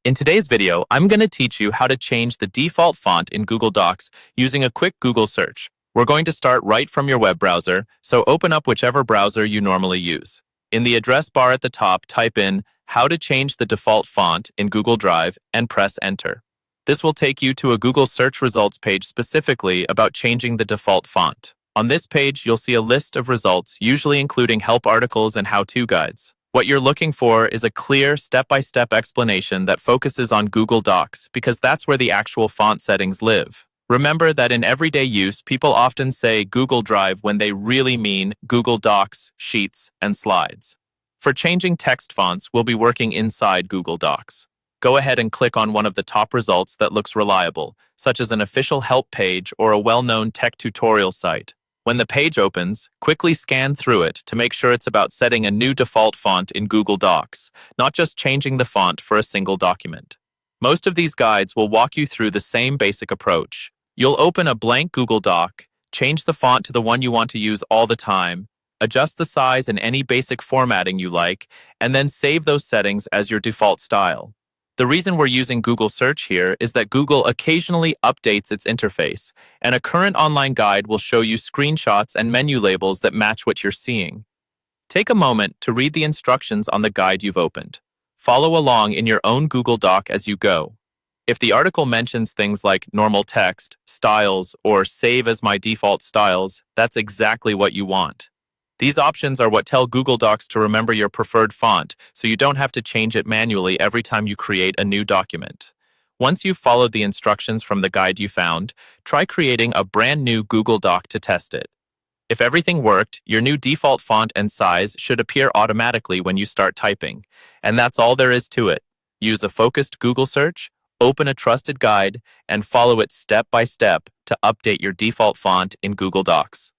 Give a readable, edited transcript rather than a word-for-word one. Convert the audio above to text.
In today's video, I'm going to teach you how to change the default font in Google Docs using a quick Google search. We're going to start right from your web browser, so open up whichever browser you normally use. In the address bar at the top, type in "How to change the default font" in Google Drive and press Enter. This will take you to a Google search results page specifically about changing the default font. On this page, you'll see a list of results, usually including help articles and how-to guides. What you're looking for is a clear step-by-step explanation that focuses on Google Docs, because that's where the actual font settings live. Remember that in everyday use, people often say Google Drive when they really mean Google Docs, Sheets, and Slides. For changing text fonts, we'll be working inside Google Docs. Go ahead and click on one of the top results that looks reliable, such as an official help page or a well-known tech tutorial site. When the page opens, quickly scan through it to make sure it's about setting a new default font in Google Docs, not just changing the font for a single document. Most of these guides will walk you through the same basic approach. You'll open a blank Google Doc, change the font to the one you want to use all the time, adjust the size and any basic formatting you like, and then save those settings as your default style. The reason we're using Google Search here is that Google occasionally updates its interface, and a current online guide will show you screenshots and menu labels that match what you're seeing. Take a moment to read the instructions on the guide you've opened. Follow along in your own Google Doc as you go. If the article mentions things like normal text, styles, or save as my default styles, that's exactly what you want. These options are what tell Google Docs to remember your preferred font, so you don't have to change it manually every time you create a new document. Once you've followed the instructions from the guide you found, try creating a brand new Google Doc to test it. If everything worked, your new default font and size should appear automatically when you start typing. And that's all there is to it. Use a focused Google search, open a trusted guide, and follow it step by step to update your default font in Google Docs.